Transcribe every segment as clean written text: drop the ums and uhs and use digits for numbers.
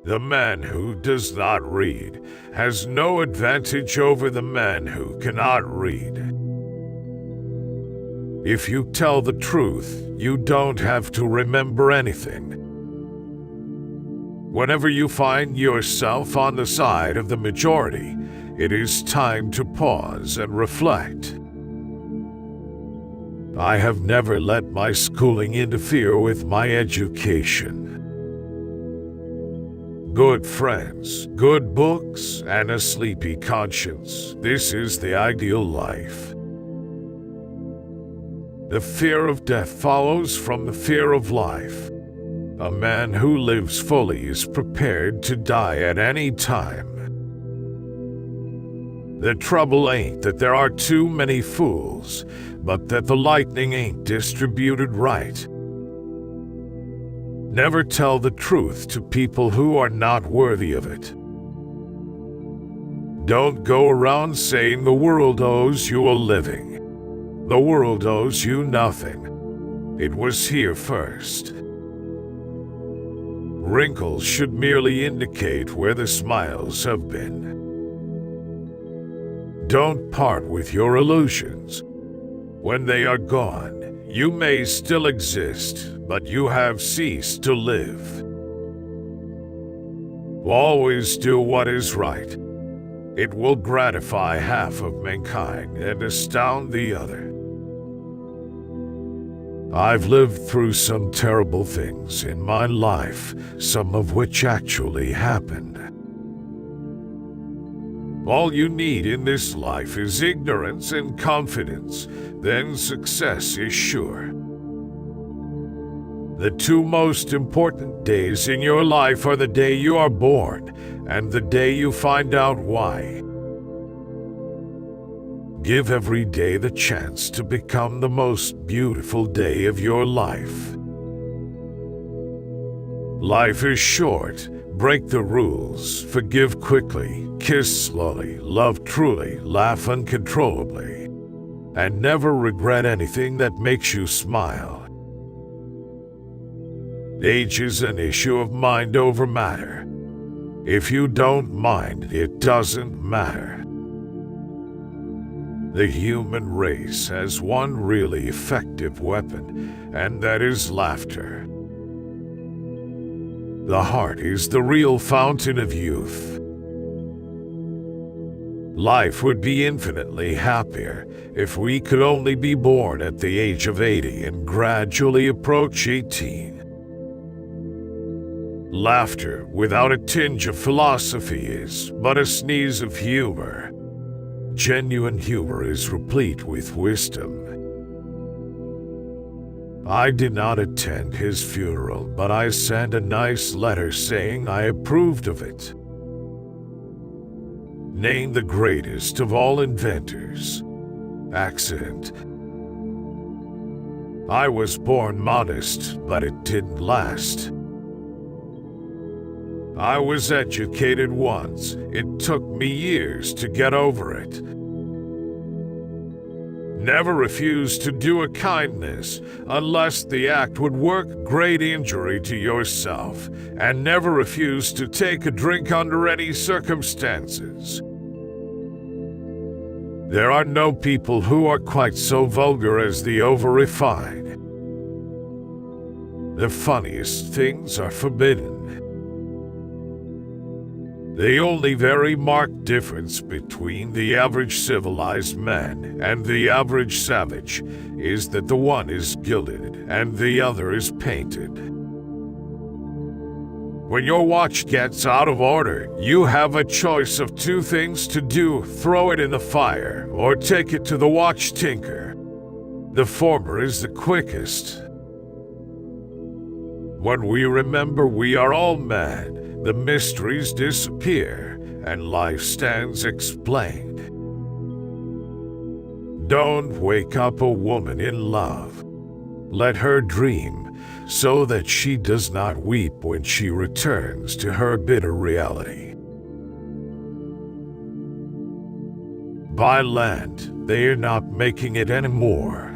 The man who does not read has no advantage over the man who cannot read. If you tell the truth, you don't have to remember anything. Whenever you find yourself on the side of the majority, it is time to pause and reflect. I have never let my schooling interfere with my education. Good friends, good books, and a sleepy conscience. This is the ideal life. The fear of death follows from the fear of life. A man who lives fully is prepared to die at any time. The trouble ain't that there are too many fools, but that the lightning ain't distributed right. Never tell the truth to people who are not worthy of it. Don't go around saying the world owes you a living. The world owes you nothing. It was here first. Wrinkles should merely indicate where the smiles have been. Don't part with your illusions. When they are gone, you may still exist, but you have ceased to live. Always do what is right. It will gratify half of mankind and astound the other. I've lived through some terrible things in my life, some of which actually happened. All you need in this life is ignorance and confidence, then success is sure. The two most important days in your life are the day you are born and the day you find out why. Give every day the chance to become the most beautiful day of your life. Life is short. Break the rules. Forgive quickly. Kiss slowly. Love truly. Laugh uncontrollably. And never regret anything that makes you smile. Age is an issue of mind over matter. If you don't mind, it doesn't matter. The human race has one really effective weapon, and that is laughter. The heart is the real fountain of youth. Life would be infinitely happier if we could only be born at the age of 80 and gradually approach 18. Laughter without a tinge of philosophy is but a sneeze of humor. Genuine humor is replete with wisdom. I did not attend his funeral, but I sent a nice letter saying I approved of it. Name the greatest of all inventors. Accident. I was born modest, but it didn't last. I was educated once. It took me years to get over it. Never refuse to do a kindness unless the act would work great injury to yourself, and never refuse to take a drink under any circumstances. There are no people who are quite so vulgar as the over-refined. The funniest things are forbidden. The only very marked difference between the average civilized man and the average savage is that the one is gilded and the other is painted. When your watch gets out of order, you have a choice of two things to do: throw it in the fire or take it to the watch tinker. The former is the quickest. When we remember we are all mad, the mysteries disappear, and life stands explained. Don't wake up a woman in love. Let her dream, so that she does not weep when she returns to her bitter reality. Buy land, they are not making it anymore.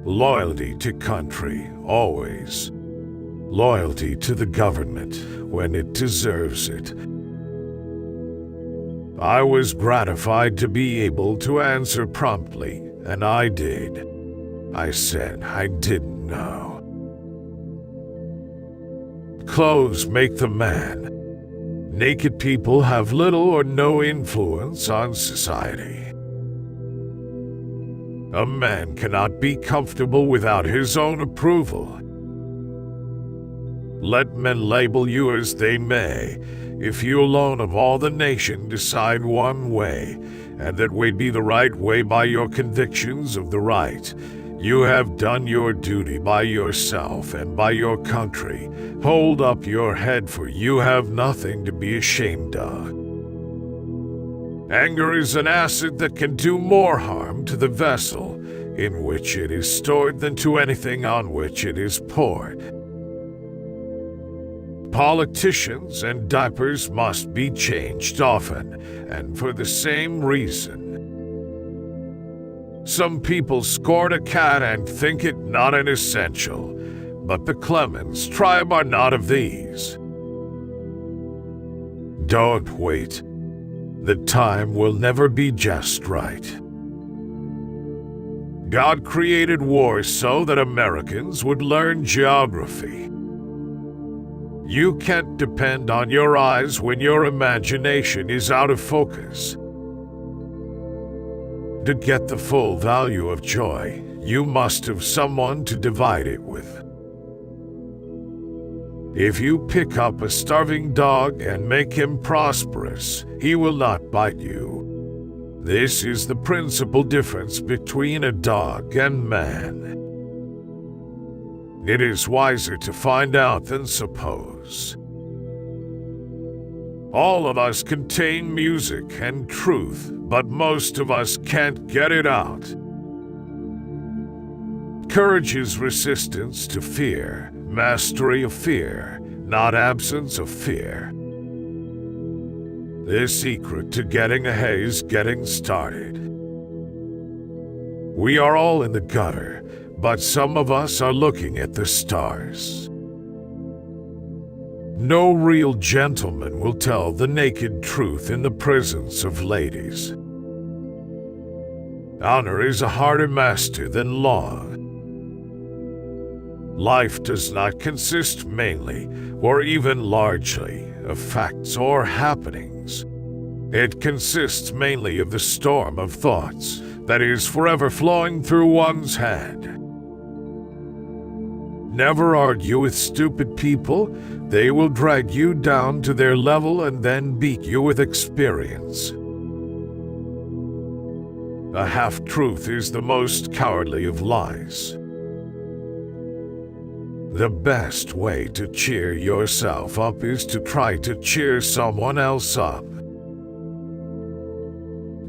Loyalty to country, always. loyalty to the government when it deserves it. I was gratified to be able to answer promptly, and I did. I said I didn't know. Clothes make the man. Naked people have little or no influence on society. A man cannot be comfortable without his own approval. Let men label you as they may, if you alone of all the nation decide one way, and that way be the right way by your convictions of the right, you have done your duty by yourself and by your country. Hold up your head, for you have nothing to be ashamed of. Anger is an acid that can do more harm to the vessel in which it is stored than to anything on which it is poured. Politicians and diapers must be changed often, and for the same reason. Some people scorn a cat and think it not an essential, but the Clemens tribe are not of these. Don't wait. The time will never be just right. God created war so that Americans would learn geography. You can't depend on your eyes when your imagination is out of focus. To get the full value of joy, you must have someone to divide it with. If you pick up a starving dog and make him prosperous, he will not bite you. This is the principal difference between a dog and man. It is wiser to find out than suppose. All of us contain music and truth, but most of us can't get it out. Courage is resistance to fear, mastery of fear, not absence of fear. The secret to getting ahead is getting started. We are all in the gutter, but some of us are looking at the stars. No real gentleman will tell the naked truth in the presence of ladies. Honor is a harder master than law. Life does not consist mainly, or even largely, of facts or happenings. It consists mainly of the storm of thoughts that is forever flowing through one's head. Never argue with stupid people. They will drag you down to their level and then beat you with experience. A half-truth is the most cowardly of lies. The best way to cheer yourself up is to try to cheer someone else up.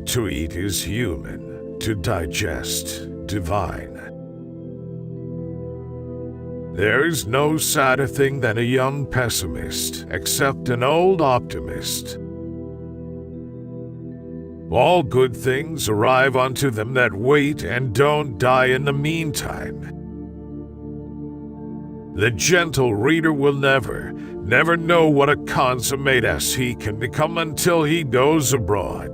To eat is human, to digest, divine. There is no sadder thing than a young pessimist, except an old optimist. All good things arrive unto them that wait and don't die in the meantime. The gentle reader will never know what a consummate ass he can become until he goes abroad.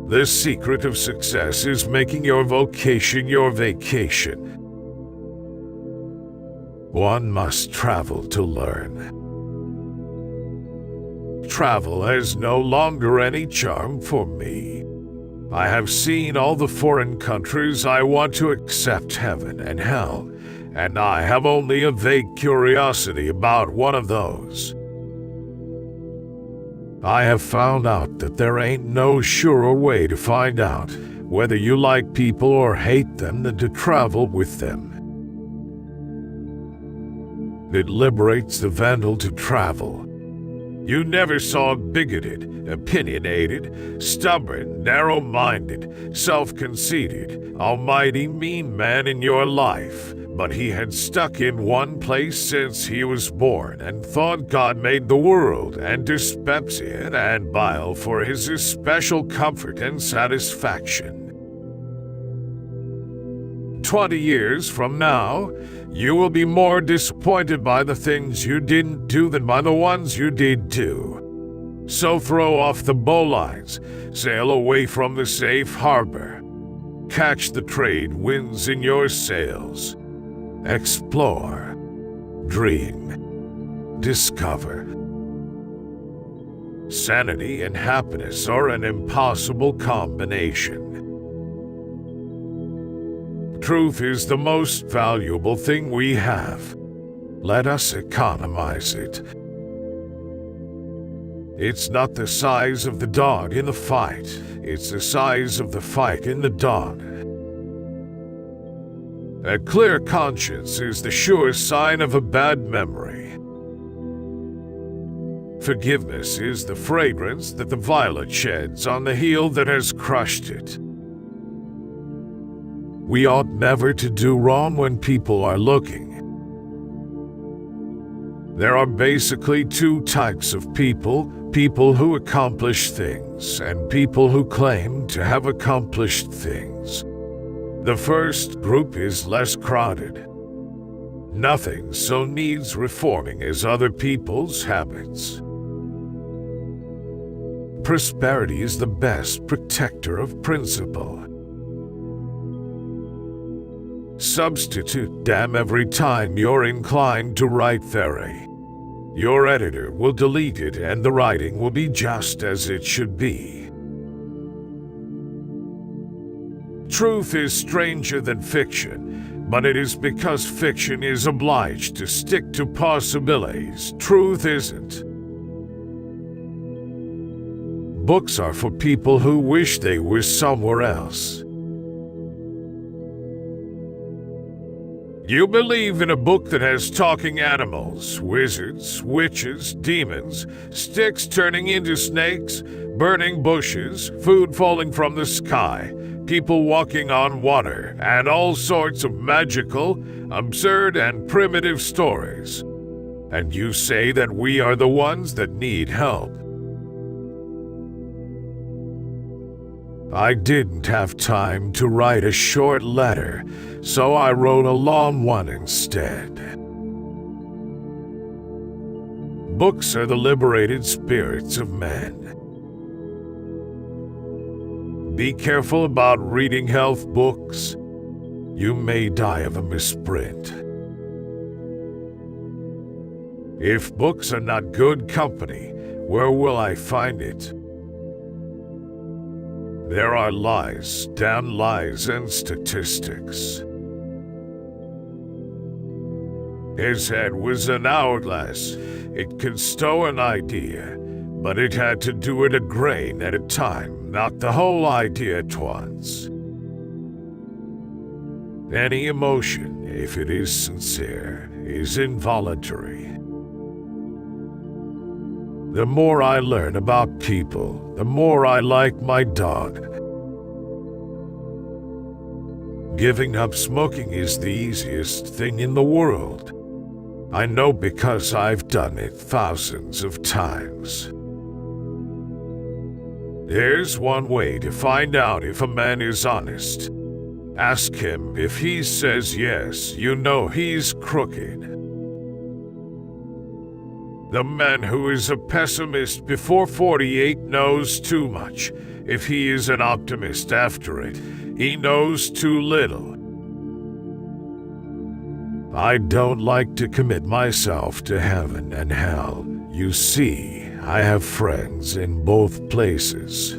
The secret of success is making your vocation your vacation. One must travel to learn. Travel has no longer any charm for me. I have seen all the foreign countries I want to accept, heaven and hell, and I have only a vague curiosity about one of those. I have found out that there ain't no surer way to find out whether you like people or hate them than to travel with them. It liberates the vandal to travel. You never saw a bigoted, opinionated, stubborn, narrow-minded, self-conceited, almighty mean man in your life, but he had stuck in one place since he was born and thought God made the world and dyspepsia and bile for his especial comfort and satisfaction. 20 years from now, you will be more disappointed by the things you didn't do than by the ones you did do. So throw off the bowlines, sail away from the safe harbor. Catch the trade winds in your sails. Explore, dream, discover. Sanity and happiness are an impossible combination. Truth is the most valuable thing we have. Let us economize it. It's not the size of the dog in the fight, it's the size of the fight in the dog. A clear conscience is the sure sign of a bad memory. Forgiveness is the fragrance that the violet sheds on the heel that has crushed it. We ought never to do wrong when people are looking. There are basically two types of people: people who accomplish things and people who claim to have accomplished things. The first group is less crowded. Nothing so needs reforming as other people's habits. Prosperity is the best protector of principle. Substitute damn every time you're inclined to write theory. Your editor will delete it and the writing will be just as it should be. Truth is stranger than fiction, but it is because fiction is obliged to stick to possibilities. Truth isn't. Books are for people who wish they were somewhere else. You believe in a book that has talking animals, wizards, witches, demons, sticks turning into snakes, burning bushes, food falling from the sky, people walking on water, and all sorts of magical, absurd, and primitive stories. And you say that we are the ones that need help. I didn't have time to write a short letter, so I wrote a long one instead. Books are the liberated spirits of men. Be careful about reading health books. You may die of a misprint. If books are not good company, where will I find it? There are lies, damn lies, and statistics. His head was an hourglass. It could stow an idea, but it had to do it a grain at a time, not the whole idea at once. Any emotion, if it is sincere, is involuntary. The more I learn about people, the more I like my dog. Giving up smoking is the easiest thing in the world. I know because I've done it thousands of times. There's one way to find out if a man is honest. Ask him. If he says yes, you know he's crooked. The man who is a pessimist before 48 knows too much. If he is an optimist after it, he knows too little. I don't like to commit myself to heaven and hell. You see, I have friends in both places.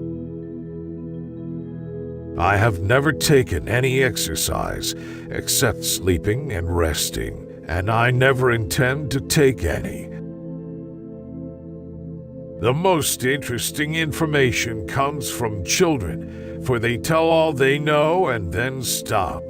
I have never taken any exercise except sleeping and resting, and I never intend to take any. The most interesting information comes from children, for they tell all they know and then stop.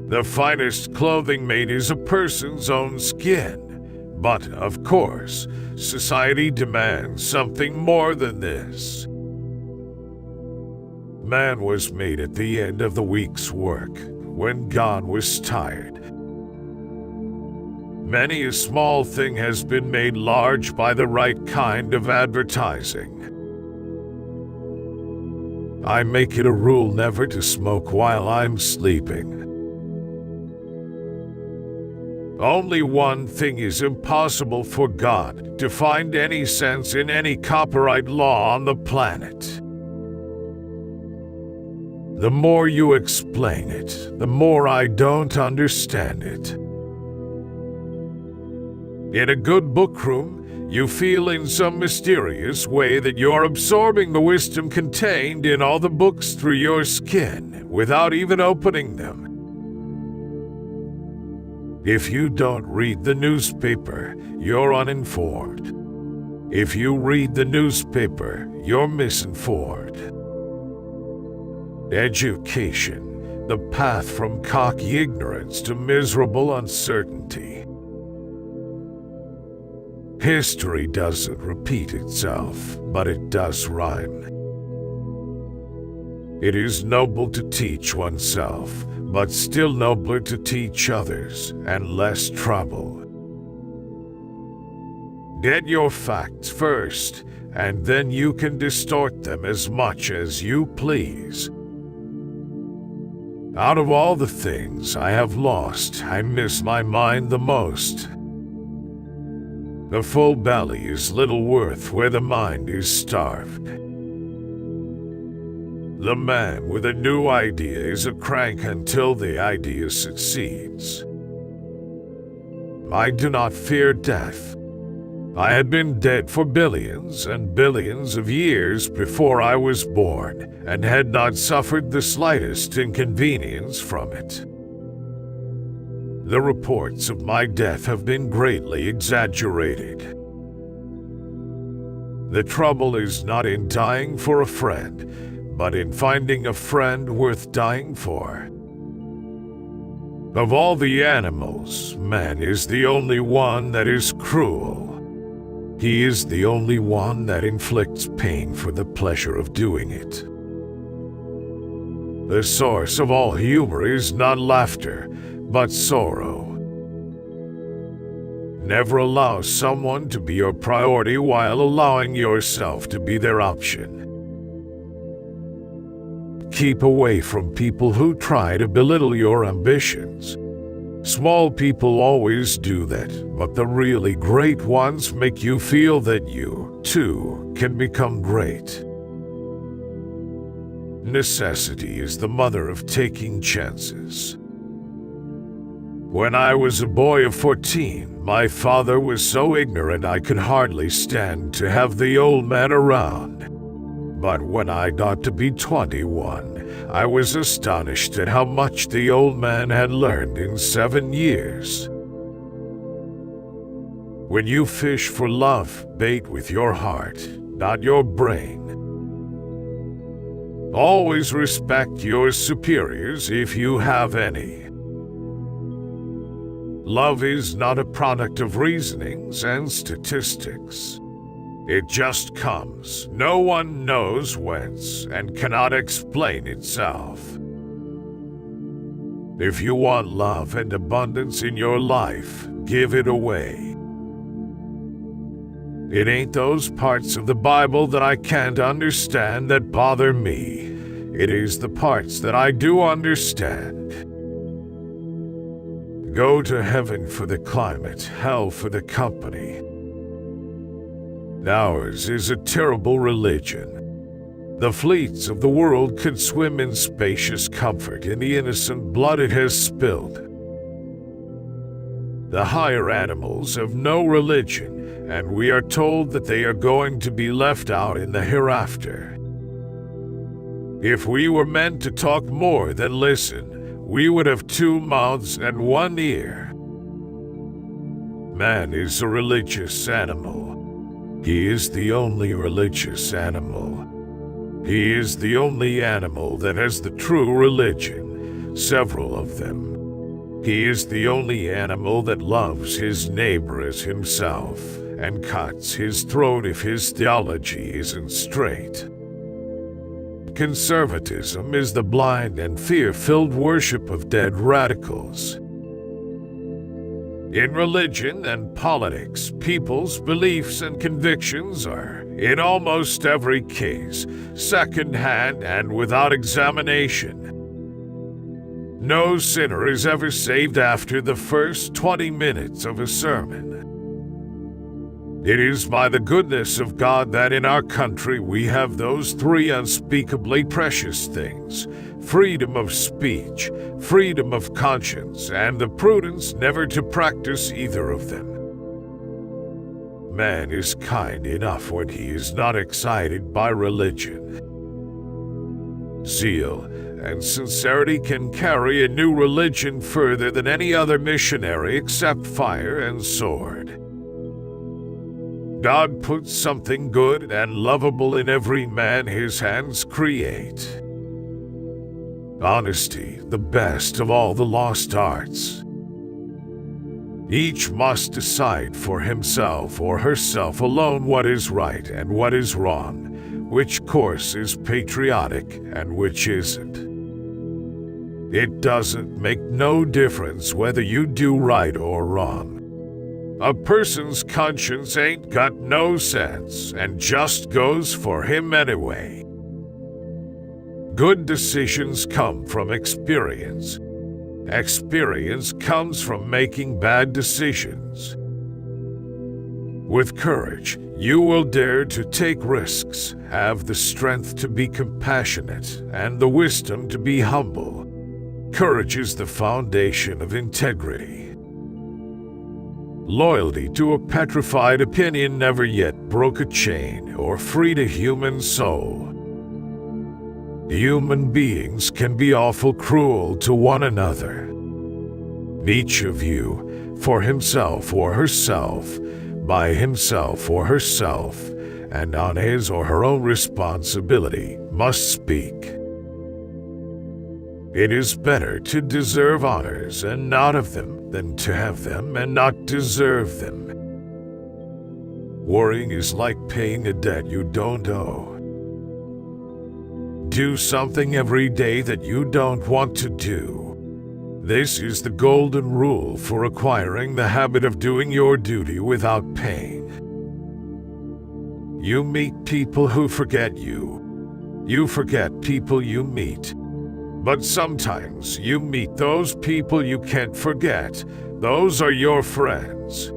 The finest clothing made is a person's own skin, but, of course, society demands something more than this. Man was made at the end of the week's work, when God was tired. Many a small thing has been made large by the right kind of advertising. I make it a rule never to smoke while I'm sleeping. Only one thing is impossible for God: to find any sense in any copyright law on the planet. The more you explain it, the more I don't understand it. In a good book room, you feel in some mysterious way that you're absorbing the wisdom contained in all the books through your skin without even opening them. If you don't read the newspaper, you're uninformed. If you read the newspaper, you're misinformed. Education, the path from cocky ignorance to miserable uncertainty. History doesn't repeat itself, but it does rhyme. It is noble to teach oneself, but still nobler to teach others, and less trouble. Get your facts first, and then you can distort them as much as you please. Out of all the things I have lost, I miss my mind the most. The full belly is little worth where the mind is starved. The man with a new idea is a crank until the idea succeeds. I do not fear death. I had been dead for billions and billions of years before I was born, and had not suffered the slightest inconvenience from it. The reports of my death have been greatly exaggerated. The trouble is not in dying for a friend, but in finding a friend worth dying for. Of all the animals, man is the only one that is cruel. He is the only one that inflicts pain for the pleasure of doing it. The source of all humor is not laughter, but sorrow. Never allow someone to be your priority while allowing yourself to be their option. Keep away from people who try to belittle your ambitions. Small people always do that, but the really great ones make you feel that you, too, can become great. Necessity is the mother of taking chances. When I was a boy of 14, my father was so ignorant I could hardly stand to have the old man around. But when I got to be 21, I was astonished at how much the old man had learned in 7 years. When you fish for love, bait with your heart, not your brain. Always respect your superiors if you have any. Love is not a product of reasonings and statistics. It just comes, no one knows whence, and cannot explain itself. If you want love and abundance in your life, give it away. It ain't those parts of the Bible that I can't understand that bother me. It is the parts that I do understand. Go to heaven for the climate, hell for the company. Ours is a terrible religion. The fleets of the world could swim in spacious comfort in the innocent blood it has spilled. The higher animals have no religion, and we are told that they are going to be left out in the hereafter. If we were meant to talk more than listen, we would have 2 mouths and 1 ear. Man is a religious animal. He is the only religious animal. He is the only animal that has the true religion, several of them. He is the only animal that loves his neighbor as himself, and cuts his throat if his theology isn't straight. Conservatism is the blind and fear-filled worship of dead radicals. In religion and politics, people's beliefs and convictions are in almost every case, second-hand and without examination. No sinner is ever saved after the first 20 minutes of a sermon. It is by the goodness of God that in our country we have those three unspeakably precious things: freedom of speech, freedom of conscience, and the prudence never to practice either of them. Man is kind enough when he is not excited by religion. Zeal and sincerity can carry a new religion further than any other missionary except fire and sword. God puts something good and lovable in every man his hands create. Honesty, the best of all the lost arts. Each must decide for himself or herself alone what is right and what is wrong, which course is patriotic and which isn't. It doesn't make no difference whether you do right or wrong. A person's conscience ain't got no sense and just goes for him anyway. Good decisions come from experience. Experience comes from making bad decisions. With courage, you will dare to take risks, have the strength to be compassionate, and the wisdom to be humble. Courage is the foundation of integrity. Loyalty to a petrified opinion never yet broke a chain or freed a human soul. Human beings can be awful cruel to one another. Each of you, for himself or herself, by himself or herself, and on his or her own responsibility, must speak. It is better to deserve honors and not of them than to have them and not deserve them. Worrying is like paying a debt you don't owe. Do something every day that you don't want to do. This is the golden rule for acquiring the habit of doing your duty without pain. You meet people who forget you. You forget people you meet. But sometimes you meet those people you can't forget. Those are your friends.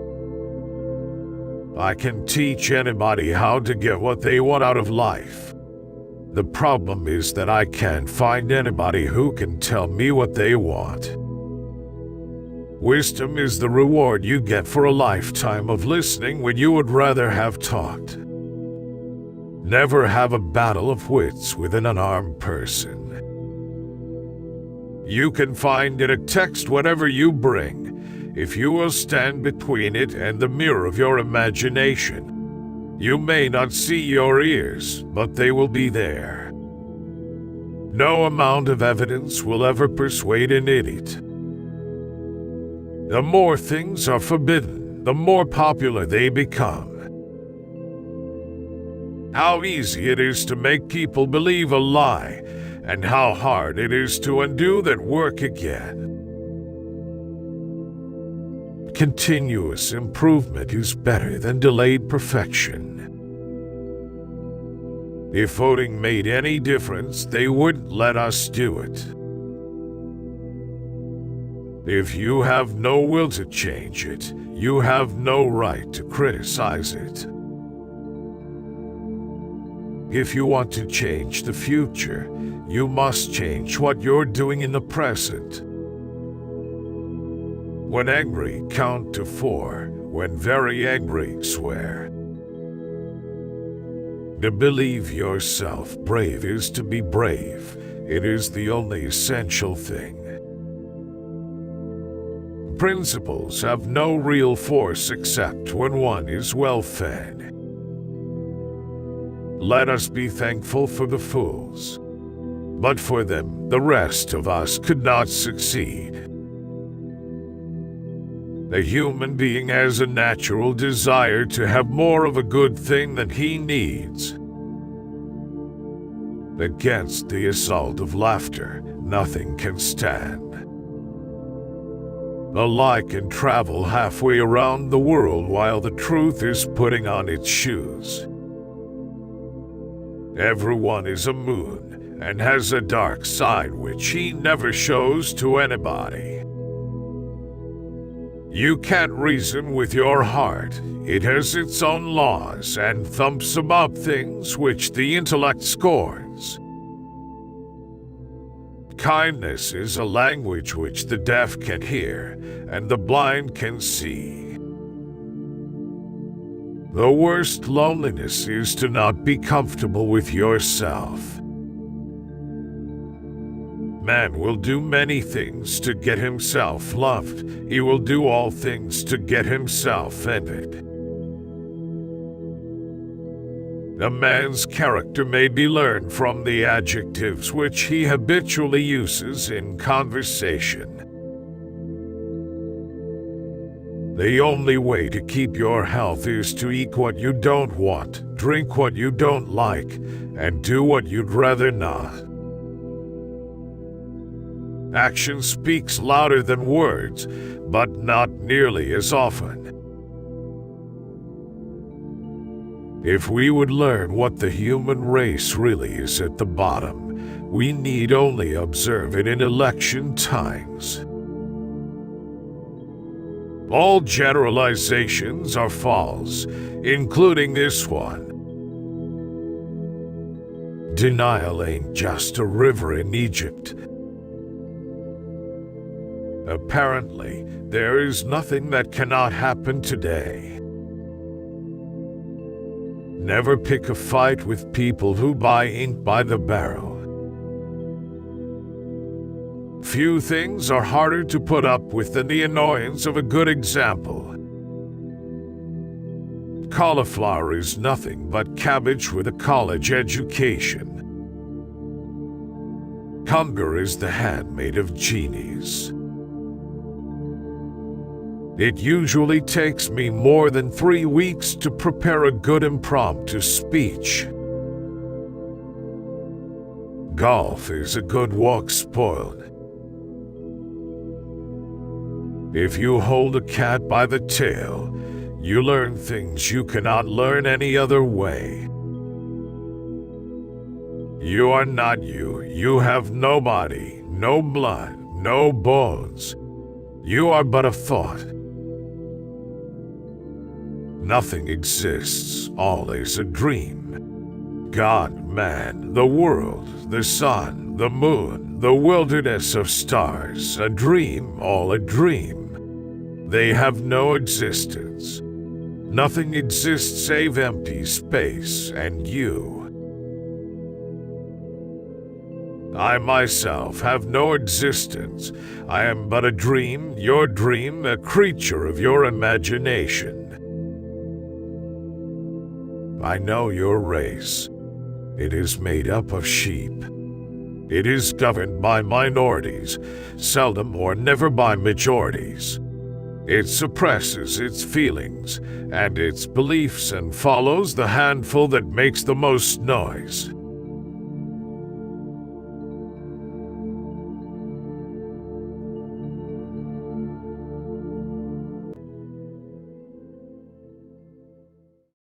I can teach anybody how to get what they want out of life. The problem is that I can't find anybody who can tell me what they want. Wisdom is the reward you get for a lifetime of listening when you would rather have talked. Never have a battle of wits with an unarmed person. You can find in a text whatever you bring, if you will stand between it and the mirror of your imagination. You may not see your ears, but they will be there. No amount of evidence will ever persuade an idiot. The more things are forbidden, the more popular they become. How easy it is to make people believe a lie, and how hard it is to undo that work again. Continuous improvement is better than delayed perfection. If voting made any difference, they wouldn't let us do it. If you have no will to change it, you have no right to criticize it. If you want to change the future, you must change what you're doing in the present. When angry, count to 4. When very angry, swear. To believe yourself brave is to be brave. It is the only essential thing. Principles have no real force except when one is well fed. Let us be thankful for the fools. But for them, the rest of us could not succeed. A human being has a natural desire to have more of a good thing than he needs. Against the assault of laughter, nothing can stand. A lie can travel halfway around the world while the truth is putting on its shoes. Everyone is a moon and has a dark side which he never shows to anybody. You can't reason with your heart. It has its own laws and thumps about things which the intellect scorns. Kindness is a language which the deaf can hear and the blind can see. The worst loneliness is to not be comfortable with yourself. Man will do many things to get himself loved. He will do all things to get himself envied. A man's character may be learned from the adjectives which he habitually uses in conversation. The only way to keep your health is to eat what you don't want, drink what you don't like, and do what you'd rather not. Action speaks louder than words, but not nearly as often. If we would learn what the human race really is at the bottom, we need only observe it in election times. All generalizations are false, including this one. Denial ain't just a river in Egypt. Apparently, there is nothing that cannot happen today. Never pick a fight with people who buy ink by the barrel. Few things are harder to put up with than the annoyance of a good example. Cauliflower is nothing but cabbage with a college education. Hunger is the handmaid of genies. It usually takes me more than 3 weeks to prepare a good impromptu speech. Golf is a good walk spoiled. If you hold a cat by the tail, you learn things you cannot learn any other way. You are not you. You have no body, no blood, no bones. You are but a thought. Nothing exists, all is a dream. God, man, the world, the sun, the moon, the wilderness of stars, a dream, all a dream. They have no existence. Nothing exists save empty space and you. I myself have no existence. I am but a dream, your dream, a creature of your imagination. I know your race. It is made up of sheep. It is governed by minorities, seldom or never by majorities. It suppresses its feelings and its beliefs and follows the handful that makes the most noise.